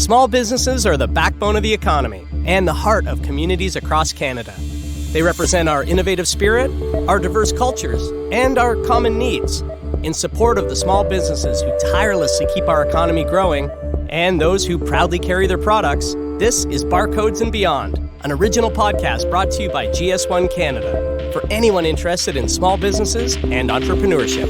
Small businesses are the backbone of the economy and the heart of communities across Canada. They represent our innovative spirit, our diverse cultures, and our common needs. In support of the small businesses who tirelessly keep our economy growing and those who proudly carry their products, this is Barcodes and Beyond, an original podcast brought to you by GS1 Canada for anyone interested in small businesses and entrepreneurship.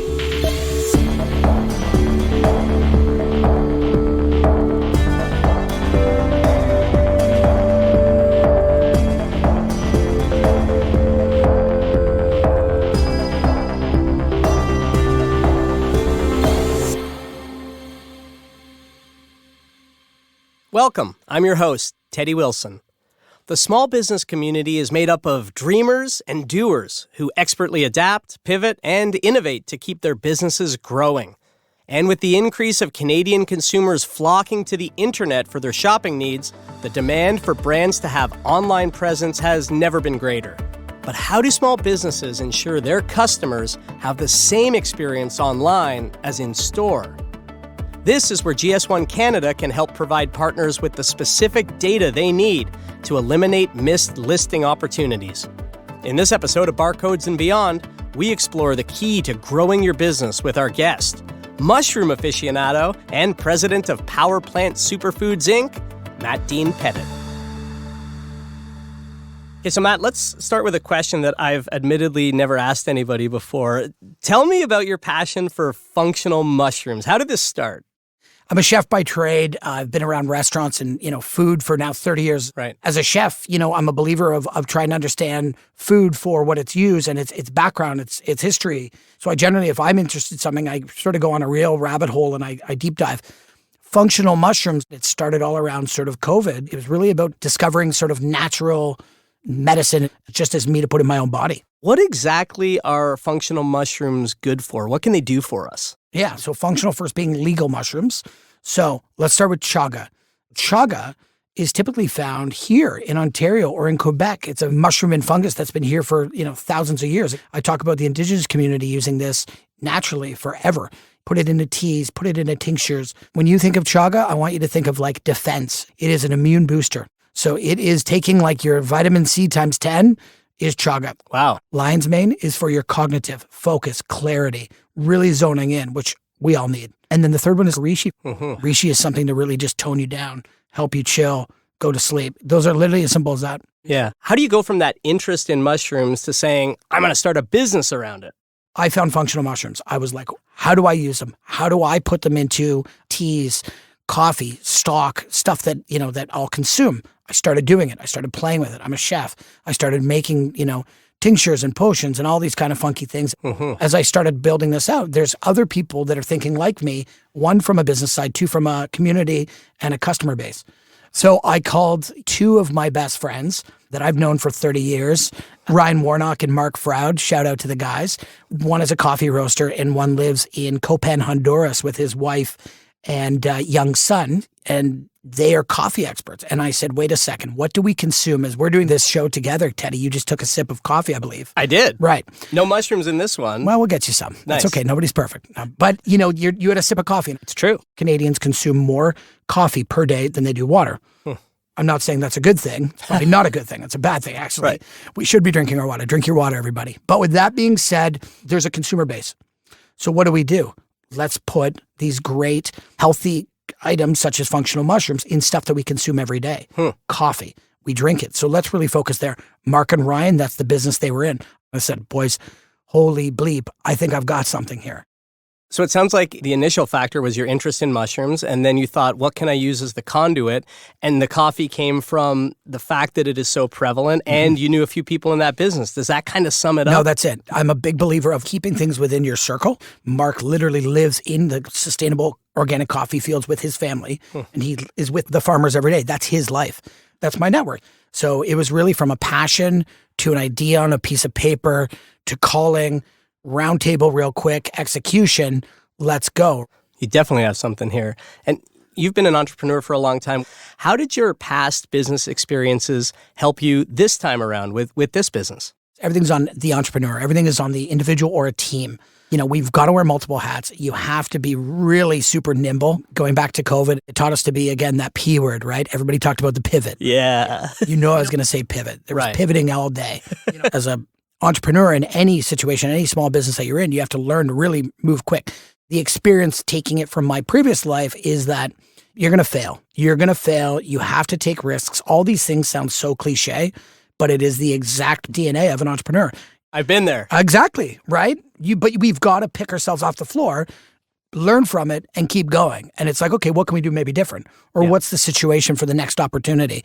Welcome. I'm your host, Teddy Wilson. The small business community is made up of dreamers and doers who expertly adapt, pivot, and innovate to keep their businesses growing. And with the increase of Canadian consumers flocking to the internet for their shopping needs, the demand for brands to have online presence has never been greater. But how do small businesses ensure their customers have the same experience online as in store? This is where GS1 Canada can help provide partners with the specific data they need to eliminate missed listing opportunities. In this episode of Barcodes and Beyond, we explore the key to growing your business with our guest, mushroom aficionado and president of Power Plant Superfoods Inc., Matt Dean Pettit. Okay, so Matt, let's start with a question that I've admittedly never asked anybody before. Tell me about your passion for functional mushrooms. How did this start? I'm a chef by trade. I've been around restaurants and, food for now 30 years. Right. As a chef, I'm a believer of trying to understand food for what it's used and its background, its history. So I generally, if I'm interested in something, I sort of go on a real rabbit hole and I deep dive. Functional mushrooms, it started all around sort of COVID. It was really about discovering sort of natural medicine just as me to put in my own body. What exactly are functional mushrooms good for? What can they do for us? Yeah, so functional first being legal mushrooms. So let's start with chaga. Chaga is typically found here in Ontario or in Quebec. It's a mushroom and fungus that's been here for, thousands of years. I talk about the Indigenous community using this naturally forever. Put it into teas, put it into tinctures. When you think of chaga, I want you to think of like defense. It is an immune booster. So it is taking like your vitamin C times 10 is chaga. Wow. Lion's mane is for your cognitive focus, clarity, really zoning in, which we all need. And then the third one is reishi. Mm-hmm. Reishi is something to really just tone you down, help you chill, go to sleep. Those are literally as simple as that. Yeah. How do you go from that interest in mushrooms to saying, I'm going to start a business around it? I found functional mushrooms. I was like, how do I use them? How do I put them into teas, coffee, stock, stuff that, that I'll consume? I started doing it. I started playing with it. I'm a chef. I started making, tinctures and potions and all these kind of funky things. Mm-hmm. As I started building this out, there's other people that are thinking like me, one from a business side, two from a community and a customer base. So I called two of my best friends that I've known for 30 years, Ryan Warnock and Mark Froud. Shout out to the guys. One is a coffee roaster and one lives in Copan, Honduras with his wife and young son, and they are coffee experts. And I said, wait a second, what do we consume as we're doing this show together, Teddy? You just took a sip of coffee, I believe. I did. Right. No mushrooms in this one. Well, we'll get you some. Nice. It's okay. Nobody's perfect. But, you had a sip of coffee. It's true. Canadians consume more coffee per day than they do water. I'm not saying that's a good thing. It's probably not a good thing. It's a bad thing, actually. Right. We should be drinking our water. Drink your water, everybody. But with that being said, there's a consumer base. So what do? Let's put these great, healthy items such as functional mushrooms in stuff that we consume every day. Coffee, we drink it. So let's really focus there. Mark and Ryan, that's the business they were in. I said, boys, holy bleep, I think I've got something here. So it sounds like the initial factor was your interest in mushrooms, and then you thought, what can I use as the conduit? And the coffee came from the fact that it is so prevalent, and you knew a few people in that business. Does that kind of sum it up? No, that's it. I'm a big believer of keeping things within your circle. Mark literally lives in the sustainable organic coffee fields with his family, and he is with the farmers every day. That's his life. That's my network. So it was really from a passion to an idea on a piece of paper to calling, round table real quick, execution, let's go. You definitely have something here. And you've been an entrepreneur for a long time. How did your past business experiences help you this time around with this business? Everything's on the entrepreneur. Everything is on the individual or a team. We've got to wear multiple hats. You have to be really super nimble. Going back to COVID, it taught us to be, again, that P word, right? Everybody talked about the pivot. Yeah. I was going to say pivot. There was Right. pivoting all day. As an entrepreneur in any situation, any small business that you're in, you have to learn to really move quick. The experience taking it from my previous life is that you're going to fail. You're going to fail. You have to take risks. All these things sound so cliche, but it is the exact DNA of an entrepreneur. I've been there. Exactly, right? But we've got to pick ourselves off the floor, learn from it, and keep going. And it's like, okay, what can we do maybe different? Or what's the situation for the next opportunity?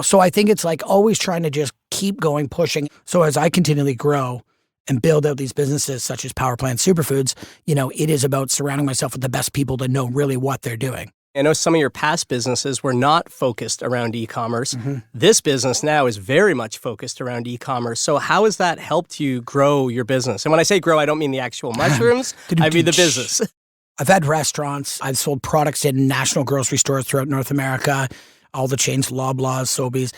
So I think it's like always trying to just keep going, pushing. So as I continually grow and build out these businesses such as Power Plant Superfoods, it is about surrounding myself with the best people that know really what they're doing. I know some of your past businesses were not focused around e-commerce. This business now is very much focused around e-commerce. So how has that helped you grow your business? And when I say grow, I don't mean the actual mushrooms. I mean the business. I've had restaurants. I've sold products in national grocery stores throughout North America, all the chains, Loblaws, Sobeys.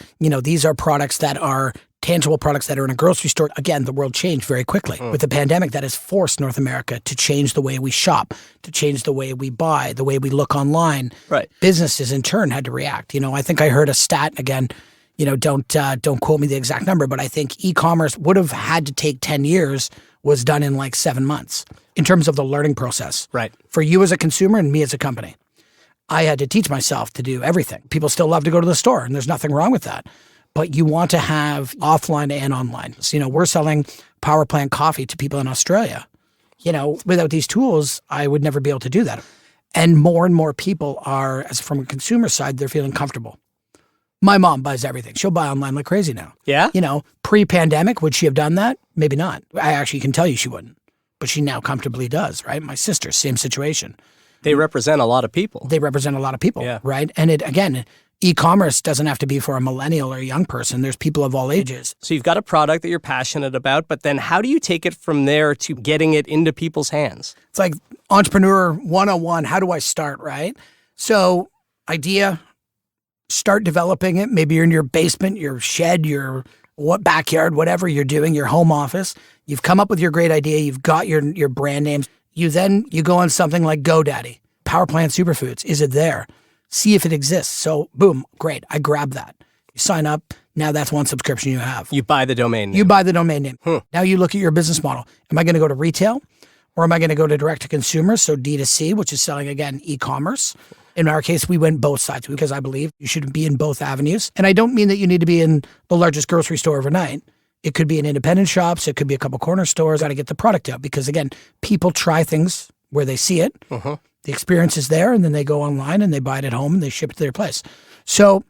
These are products that are tangible products that are in a grocery store. Again, the world changed very quickly. With the pandemic, that has forced North America to change the way we shop, to change the way we buy, the way we look online. Right. Businesses in turn had to react. I think I heard a stat again. Don't quote me the exact number, but I think e-commerce would have had to take 10 years, was done in like 7 months in terms of the learning process. Right. For you as a consumer and me as a company. I had to teach myself to do everything. People still love to go to the store, and there's nothing wrong with that. But you want to have offline and online. So, we're selling Power Plant coffee to people in Australia. Without these tools, I would never be able to do that. And more people are, as from a consumer side, they're feeling comfortable. My mom buys everything. She'll buy online like crazy now. Yeah? Pre-pandemic, would she have done that? Maybe not. I actually can tell you she wouldn't. But she now comfortably does, right? My sister, same situation. They represent a lot of people. They represent a lot of people, right? And e-commerce doesn't have to be for a millennial or a young person. There's people of all ages. So you've got a product that you're passionate about, but then how do you take it from there to getting it into people's hands? It's like entrepreneur 101. How do I start, right? So idea, start developing it. Maybe you're in your basement, your shed, your backyard, whatever you're doing, your home office. You've come up with your great idea. You've got your brand names. You go on something like GoDaddy, Power Plant Superfoods. Is it there? See if it exists. So boom, great. I grab that. You sign up. Now that's one subscription you have. You buy the domain name. You buy the domain name. Now you look at your business model. Am I going to go to retail or am I going to go to direct to consumer? So D2C, which is selling, again, e-commerce. In our case, we went both sides because I believe you should be in both avenues. And I don't mean that you need to be in the largest grocery store overnight. It could be in independent shops. It could be a couple corner stores. Got to get the product out because, again, people try things where they see it. The experience is there, and then they go online and they buy it at home and they ship it to their place. So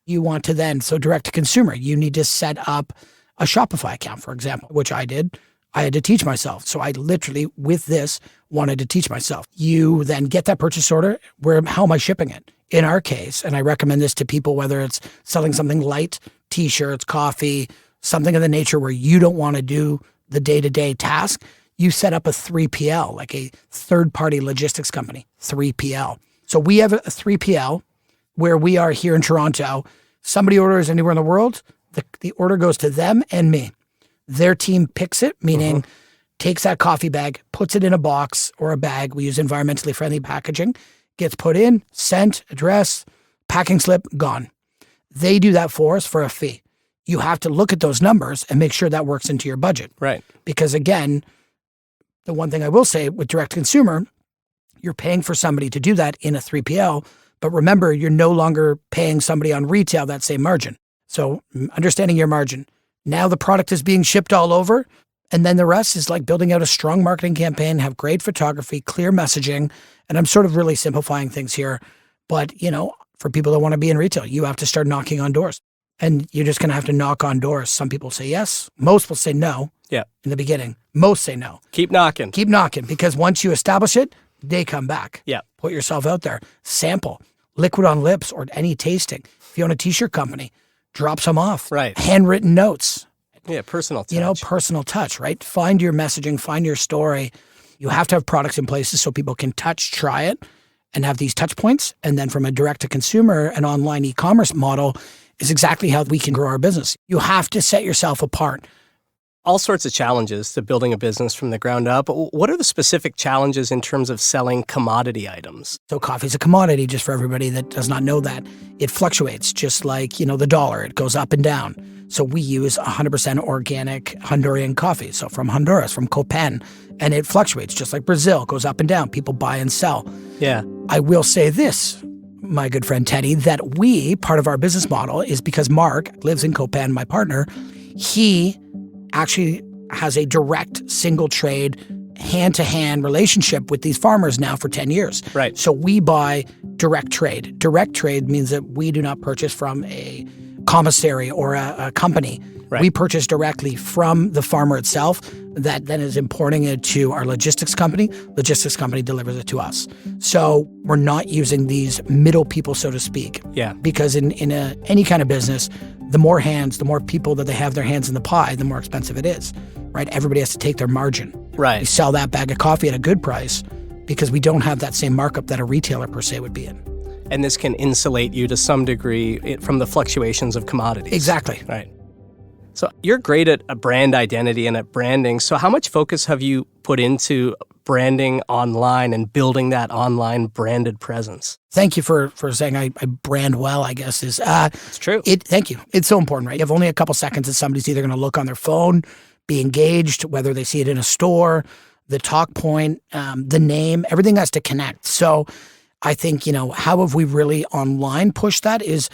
you want to direct to consumer, you need to set up a Shopify account, for example, which I did. I had to teach myself. So I literally, with this, wanted to teach myself. You then get that purchase order. How am I shipping it? In our case, and I recommend this to people, whether it's selling something light, t-shirts, coffee, something of the nature where you don't want to do the day-to-day task, you set up a 3PL, like a third-party logistics company, 3PL. So we have a 3PL where we are here in Toronto. Somebody orders anywhere in the world, the order goes to them and me. Their team picks it, meaning takes that coffee bag, puts it in a box or a bag. We use environmentally friendly packaging. Gets put in, sent, address, packing slip, gone. They do that for us for a fee. You have to look at those numbers and make sure that works into your budget. Right. Because again, the one thing I will say with direct consumer, you're paying for somebody to do that in a 3PL, but remember, you're no longer paying somebody on retail that same margin. So understanding your margin. Now the product is being shipped all over, and then the rest is like building out a strong marketing campaign, have great photography, clear messaging, and I'm sort of really simplifying things here. But, for people that want to be in retail, you have to start knocking on doors. And you're just going to have to knock on doors. Some people say yes. Most will say no. Yeah. In the beginning. Most say no. Keep knocking. Keep knocking, because once you establish it, they come back. Yeah. Put yourself out there. Sample. Liquid on lips or any tasting. If you own a t-shirt company, drop some off. Right. Handwritten notes. Yeah, personal touch. Personal touch, right? Find your messaging, find your story. You have to have products in places so people can touch, try it, and have these touch points. And then from a direct-to-consumer and online e-commerce model is exactly how we can grow our business. You have to set yourself apart. All sorts of challenges to building a business from the ground up. What are the specific challenges in terms of selling commodity items? So coffee is a commodity, just for everybody that does not know that. It fluctuates just like, the dollar. It goes up and down. So we use 100% organic Honduran coffee. So from Honduras, from Copan. And it fluctuates just like Brazil. It goes up and down. People buy and sell. Yeah. I will say this, my good friend Teddy, that part of our business model is because Mark lives in Copan, my partner. He actually has a direct single trade hand-to-hand relationship with these farmers now for 10 years. Right. So we buy direct trade. Direct trade means that we do not purchase from a commissary or a company. Right. We purchase directly from the farmer itself that then is importing it to our logistics company. Logistics company delivers it to us. So we're not using these middle people, so to speak. Yeah. Because in any kind of business, the more hands, the more people that they have their hands in the pie, the more expensive it is, right? Everybody has to take their margin. Right. We sell that bag of coffee at a good price because we don't have that same markup that a retailer per se would be in. And this can insulate you to some degree from the fluctuations of commodities. Exactly. Right. So you're great at a brand identity and at branding. So how much focus have you put into branding online and building that online branded presence? Thank you for saying I brand well, I guess. It's true. Thank you. It's so important, right? You have only a couple seconds and somebody's either going to look on their phone, be engaged, whether they see it in a store, the talk point, the name, everything has to connect. So I think, how have we really online pushed that is,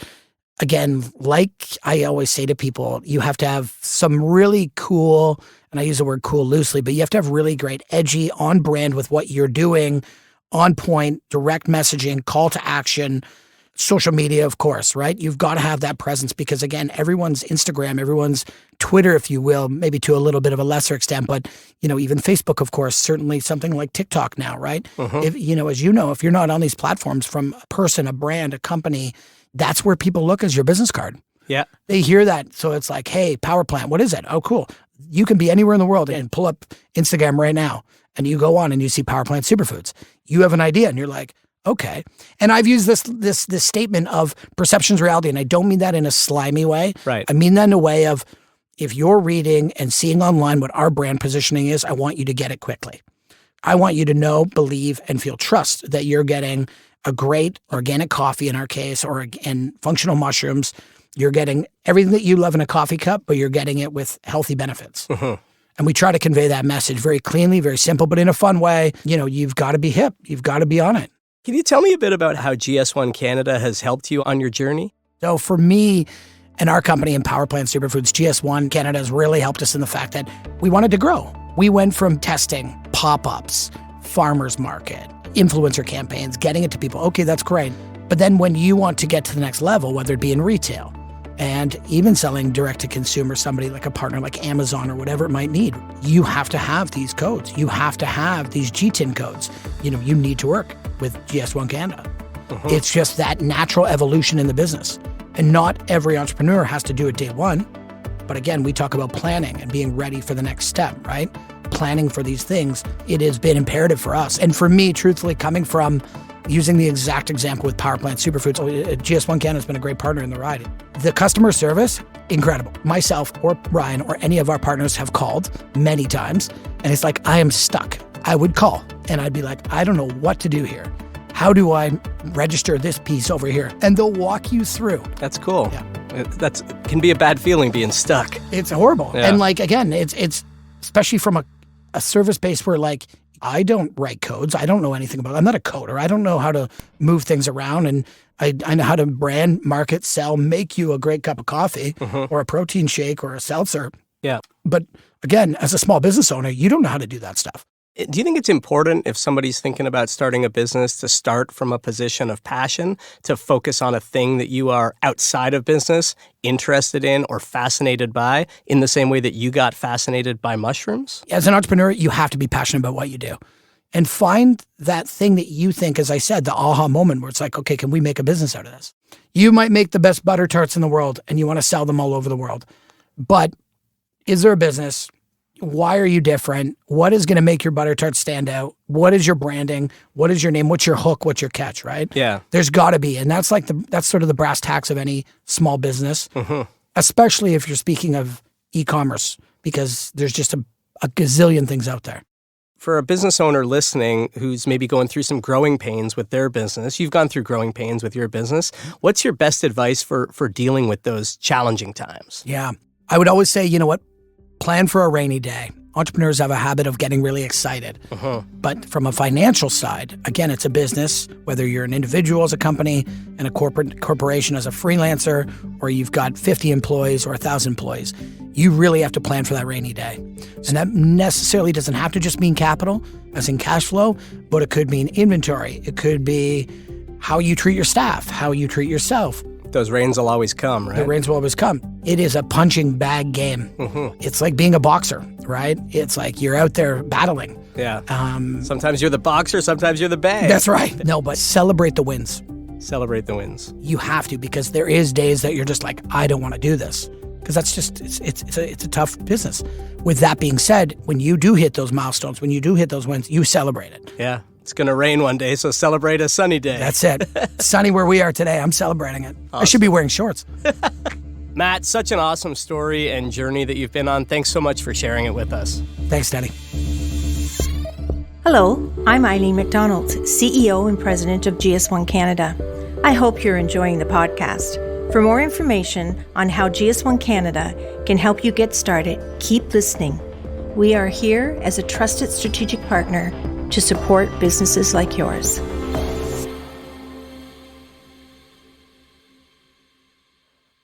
again, like I always say to people, you have to have some really cool, and I use the word cool loosely, but you have to have really great, edgy, on brand with what you're doing, on point, direct messaging, call to action, social media, of course, right? You've got to have that presence because, again, everyone's Instagram, everyone's Twitter, if you will, maybe to a little bit of a lesser extent, but, even Facebook, of course, certainly something like TikTok now, right? If, if you're not on these platforms from a person, a brand, a company, that's where people look as your business card. Yeah. They hear that. So it's like, hey, power plant, what is it? Oh, cool. You can be anywhere in the world and pull up Instagram right now. And you go on and you see power plant superfoods. You have an idea and you're like, okay. And I've used this statement of perception's reality. And I don't mean that in a slimy way. Right. I mean that in a way of if you're reading and seeing online what our brand positioning is, I want you to get it quickly. I want you to know, believe, and feel trust that you're getting a great organic coffee in our case, and functional mushrooms. You're getting everything that you love in a coffee cup, but you're getting it with healthy benefits. And we try to convey that message very cleanly, very simple, but in a fun way. You've got to be hip. You've got to be on it. Can you tell me a bit about how GS1 Canada has helped you on your journey? So for me and our company in Power Plant Superfoods, GS1 Canada has really helped us in the fact that we wanted to grow. We went from testing pop-ups, farmers market, influencer campaigns, getting it to people. Okay, that's great. But then when you want to get to the next level, whether it be in retail and even selling direct to consumer, somebody like a partner like Amazon or whatever it might need, you have to have these codes. You have to have these GTIN codes. You need to work with GS1 Canada. It's just that natural evolution in the business. And not every entrepreneur has to do it day one. But again, we talk about planning and being ready for the next step, right? Planning for these things, it has been imperative for us. And for me, truthfully, coming from using the exact example with Power Plant Superfoods, GS1 Canada has been a great partner in the ride. The customer service, incredible. Myself or Ryan or any of our partners have called many times, and it's like, I am stuck. I would call, and I'd be like, I don't know what to do here. How do I register this piece over here? And they'll walk you through. That's cool. Yeah. That can be a bad feeling being stuck. It's horrible. Yeah. And again, it's especially from a service base where I don't write codes. I don't know anything about it. I'm not a coder. I don't know how to move things around. And I know how to brand, market, sell, make you a great cup of coffee or a protein shake or a seltzer. Yeah. But again, as a small business owner, you don't know how to do that stuff. Do you think it's important if somebody's thinking about starting a business to start from a position of passion, to focus on a thing that you are outside of business, interested in or fascinated by, in the same way that you got fascinated by mushrooms? As an entrepreneur, you have to be passionate about what you do. And find that thing that you think, as I said, the aha moment where it's like, okay, can we make a business out of this? You might make the best butter tarts in the world and you want to sell them all over the world. But is there a business? Why are you different? What is going to make your butter tart stand out? What is your branding? What is your name? What's your hook? What's your catch, right? Yeah. There's got to be. And that's that's sort of the brass tacks of any small business, especially if you're speaking of e-commerce, because there's just a gazillion things out there. For a business owner listening who's maybe going through some growing pains with their business, you've gone through growing pains with your business. What's your best advice for dealing with those challenging times? Yeah. I would always say, you know what? Plan for a rainy day. Entrepreneurs have a habit of getting really excited. But from a financial side, again, it's a business, whether you're an individual as a company and a corporation as a freelancer, or you've got 50 employees or 1,000 employees, you really have to plan for that rainy day. And that necessarily doesn't have to just mean capital, as in cash flow, but it could mean inventory. It could be how you treat your staff, how you treat yourself. Those rains will always come, right? The rains will always come. It is a punching bag game. It's like being a boxer, right? It's like you're out there battling. Yeah. Sometimes you're the boxer, sometimes you're the bag. That's right. No, but celebrate the wins. Celebrate the wins. You have to, because there is days that you're just like, I don't want to do this. Because that's just, it's a tough business. With that being said, when you do hit those milestones, when you do hit those wins, you celebrate it. Yeah. It's going to rain one day, so celebrate a sunny day. That's it. Sunny where we are today. I'm celebrating it. Awesome. I should be wearing shorts. Matt, such an awesome story and journey that you've been on. Thanks so much for sharing it with us. Thanks, Teddy. Hello, I'm Eileen McDonald, CEO and President of GS1 Canada. I hope you're enjoying the podcast. For more information on how GS1 Canada can help you get started, keep listening. We are here as a trusted strategic partner to support businesses like yours.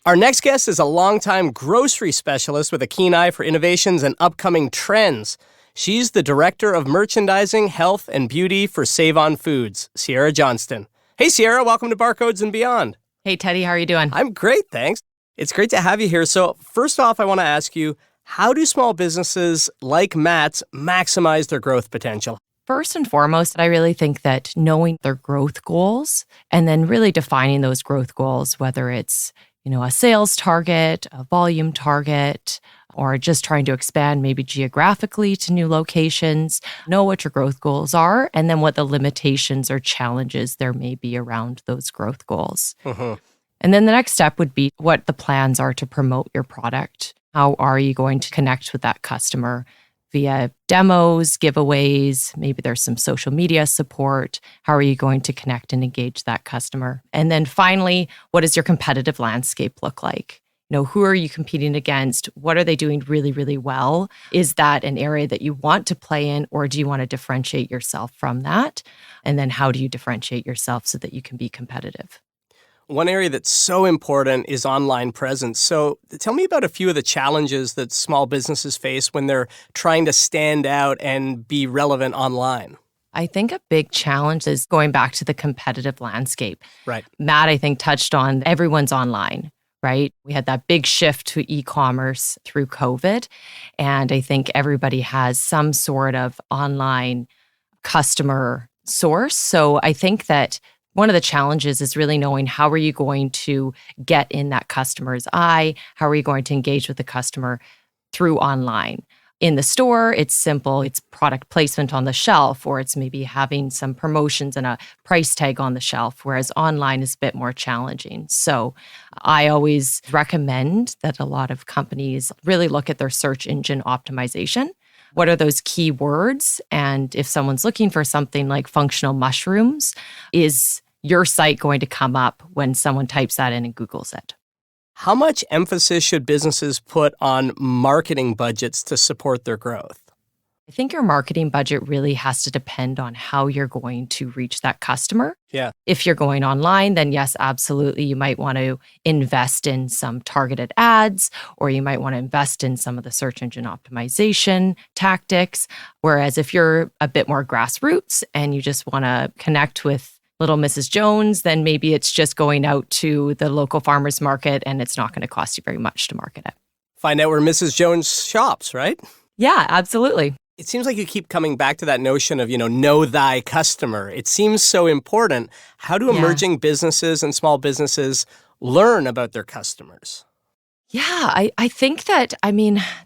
Our next guest is a longtime grocery specialist with a keen eye for innovations and upcoming trends. She's the Director of Merchandising, Health, and Beauty for Save On Foods, Sierra Johnston. Hey, Sierra, welcome to Barcodes and Beyond. Hey, Teddy, how are you doing? I'm great, thanks. It's great to have you here. So first off, I want to ask you, how do small businesses like Matt's maximize their growth potential? First and foremost, I really think that knowing their growth goals and then really defining those growth goals, whether it's, a sales target, a volume target, or just trying to expand maybe geographically to new locations, know what your growth goals are, and then what the limitations or challenges there may be around those growth goals. And then the next step would be what the plans are to promote your product. How are you going to connect with that customer? Via demos, giveaways, maybe there's some social media support. How are you going to connect and engage that customer? And then finally, what does your competitive landscape look like? Who are you competing against? What are they doing really, really well? Is that an area that you want to play in, or do you want to differentiate yourself from that? And then how do you differentiate yourself so that you can be competitive? One area that's so important is online presence. So tell me about a few of the challenges that small businesses face when they're trying to stand out and be relevant online. I think a big challenge is going back to the competitive landscape. Right. Matt, I think, touched on everyone's online, right? We had that big shift to e-commerce through COVID. And I think everybody has some sort of online customer source. So I think that one of the challenges is really knowing how are you going to get in that customer's eye? How are you going to engage with the customer through online? In the store, it's simple. It's product placement on the shelf, or it's maybe having some promotions and a price tag on the shelf, whereas online is a bit more challenging. So I always recommend that a lot of companies really look at their search engine optimization. What are those keywords? And if someone's looking for something like functional mushrooms, is your site going to come up when someone types that in and Googles it? How much emphasis should businesses put on marketing budgets to support their growth? I think your marketing budget really has to depend on how you're going to reach that customer. Yeah. If you're going online, then yes, absolutely. You might want to invest in some targeted ads, or you might want to invest in some of the search engine optimization tactics. Whereas if you're a bit more grassroots and you just want to connect with little Mrs. Jones, then maybe it's just going out to the local farmer's market and it's not going to cost you very much to market it. Find out where Mrs. Jones shops, right? Yeah, absolutely. It seems like you keep coming back to that notion of, know thy customer. It seems so important. How do emerging businesses and small businesses learn about their customers? Yeah, I think that,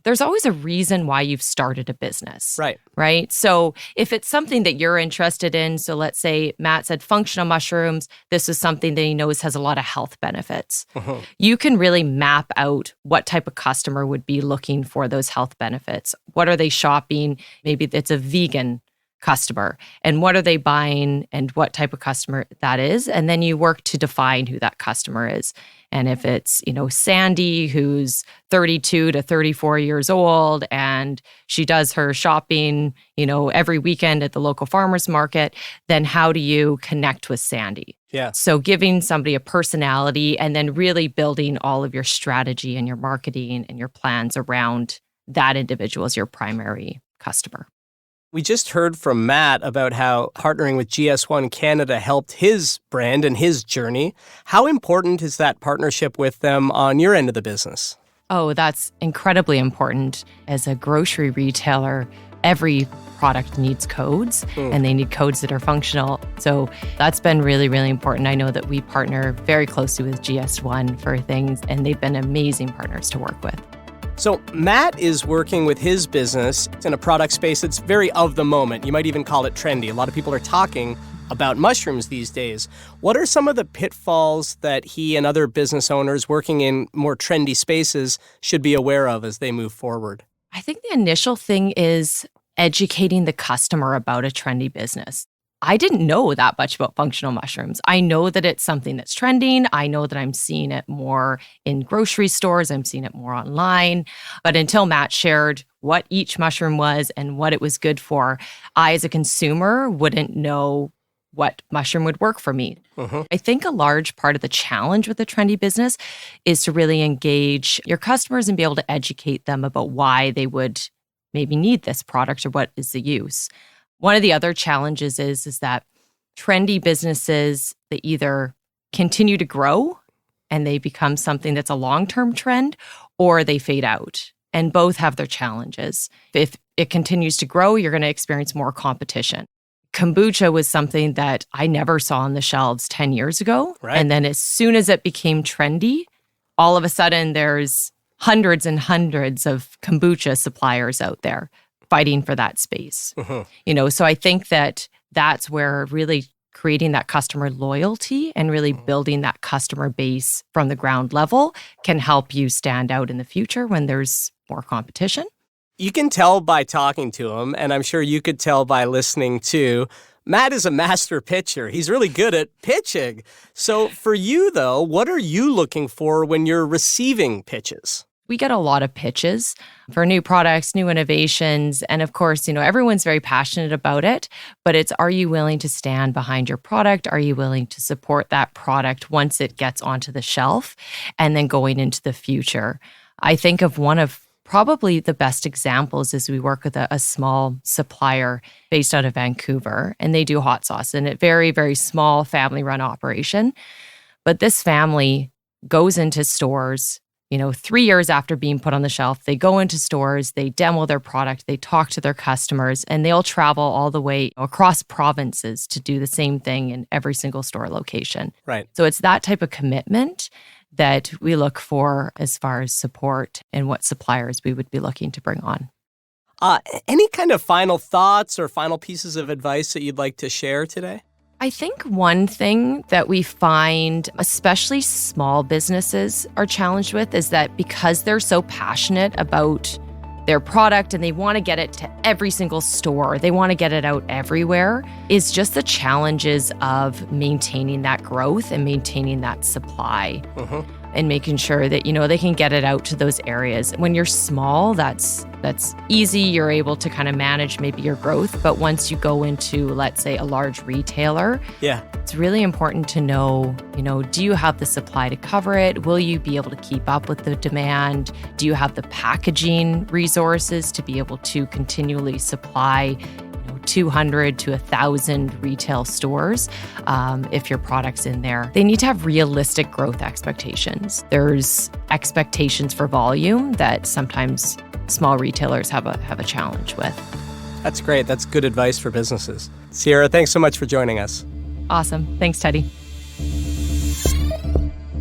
there's always a reason why you've started a business. Right. So if it's something that you're interested in, so let's say Matt said functional mushrooms, this is something that he knows has a lot of health benefits. You can really map out what type of customer would be looking for those health benefits. What are they shopping? Maybe it's a vegan customer, and what are they buying and what type of customer that is. And then you work to define who that customer is. And if it's, Sandy, who's 32 to 34 years old, and she does her shopping, every weekend at the local farmer's market, then how do you connect with Sandy? Yeah. So giving somebody a personality and then really building all of your strategy and your marketing and your plans around that individual as your primary customer. We just heard from Matt about how partnering with GS1 Canada helped his brand and his journey. How important is that partnership with them on your end of the business? Oh, that's incredibly important. As a grocery retailer, every product needs codes and they need codes that are functional. So that's been really, really important. I know that we partner very closely with GS1 for things, and they've been amazing partners to work with. So Matt is working with his business in a product space that's very of the moment. You might even call it trendy. A lot of people are talking about mushrooms these days. What are some of the pitfalls that he and other business owners working in more trendy spaces should be aware of as they move forward? I think the initial thing is educating the customer about a trendy business. I didn't know that much about functional mushrooms. I know that it's something that's trending. I know that I'm seeing it more in grocery stores. I'm seeing it more online. But until Matt shared what each mushroom was and what it was good for, I, as a consumer, wouldn't know what mushroom would work for me. I think a large part of the challenge with a trendy business is to really engage your customers and be able to educate them about why they would maybe need this product or what is the use. One of the other challenges is that trendy businesses, they either continue to grow and they become something that's a long-term trend, or they fade out. And both have their challenges. If it continues to grow, you're going to experience more competition. Kombucha was something that I never saw on the shelves 10 years ago. Right. And then as soon as it became trendy, all of a sudden there's hundreds and hundreds of kombucha suppliers out there fighting for that space. So I think that that's where really creating that customer loyalty and really building that customer base from the ground level can help you stand out in the future when there's more competition. You can tell by talking to him, and I'm sure you could tell by listening too. Matt is a master pitcher. He's really good at pitching. So for you, though, what are you looking for when you're receiving pitches? We get a lot of pitches for new products, new innovations. And of course, everyone's very passionate about it, but it's, are you willing to stand behind your product? Are you willing to support that product once it gets onto the shelf and then going into the future? I think of one of probably the best examples is we work with a small supplier based out of Vancouver, and they do hot sauce in a very, very small family-run operation. But this family goes into stores 3 years after being put on the shelf. They go into stores, they demo their product, they talk to their customers, and they'll travel all the way across provinces to do the same thing in every single store location. Right. So it's that type of commitment that we look for as far as support and what suppliers we would be looking to bring on. Any kind of final thoughts or final pieces of advice that you'd like to share today? I think one thing that we find, especially small businesses are challenged with, is that because they're so passionate about their product and they want to get it to every single store, they want to get it out everywhere, is just the challenges of maintaining that growth and maintaining that supply. And making sure that, they can get it out to those areas. When you're small, that's easy. You're able to kind of manage maybe your growth. But once you go into, let's say, a large retailer, it's really important to know, do you have the supply to cover it? Will you be able to keep up with the demand? Do you have the packaging resources to be able to continually supply 200 to 1,000 retail stores if your product's in there? They need to have realistic growth expectations. There's expectations for volume that sometimes small retailers have a challenge with. That's great. That's good advice for businesses. Sierra, thanks so much for joining us. Awesome. Thanks, Teddy.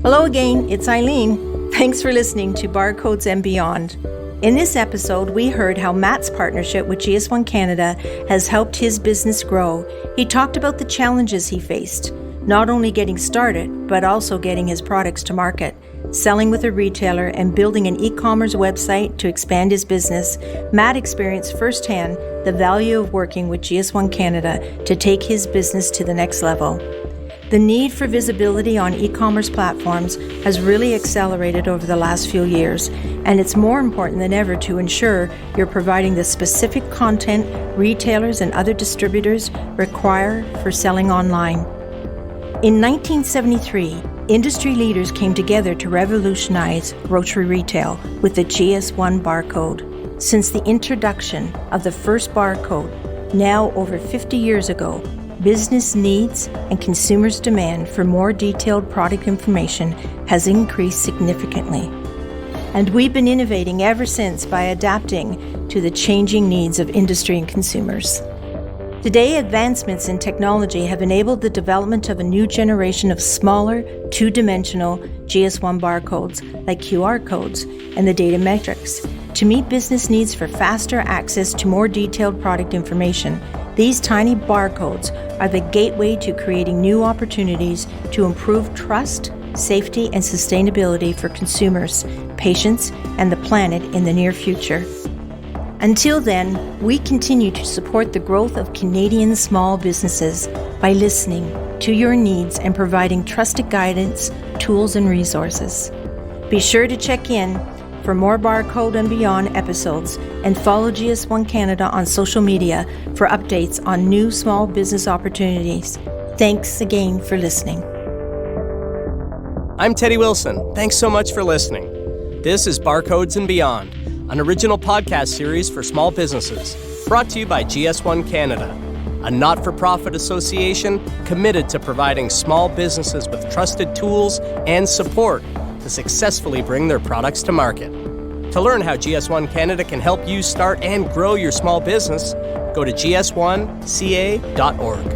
Hello again, it's Eileen. Thanks for listening to Barcodes and Beyond. In this episode, we heard how Matt's partnership with GS1 Canada has helped his business grow. He talked about the challenges he faced, not only getting started, but also getting his products to market, selling with a retailer, and building an e-commerce website to expand his business. Matt experienced firsthand the value of working with GS1 Canada to take his business to the next level. The need for visibility on e-commerce platforms has really accelerated over the last few years, and it's more important than ever to ensure you're providing the specific content retailers and other distributors require for selling online. In 1973, industry leaders came together to revolutionize grocery retail with the GS1 barcode. Since the introduction of the first barcode, now over 50 years ago, business needs and consumers' demand for more detailed product information has increased significantly. And we've been innovating ever since by adapting to the changing needs of industry and consumers. Today, advancements in technology have enabled the development of a new generation of smaller, two-dimensional GS1 barcodes like QR codes and the data metrics to meet business needs for faster access to more detailed product information. These tiny barcodes are the gateway to creating new opportunities to improve trust, safety, and sustainability for consumers, patients, and the planet in the near future. Until then, we continue to support the growth of Canadian small businesses by listening to your needs and providing trusted guidance, tools, and resources. Be sure to check in for more Barcode and Beyond episodes and follow GS1 Canada on social media for updates on new small business opportunities. Thanks again for listening. I'm Teddy Wilson. Thanks so much for listening. This is Barcodes and Beyond, an original podcast series for small businesses, brought to you by GS1 Canada, a not-for-profit association committed to providing small businesses with trusted tools and support to successfully bring their products to market. To learn how GS1 Canada can help you start and grow your small business, go to gs1ca.org.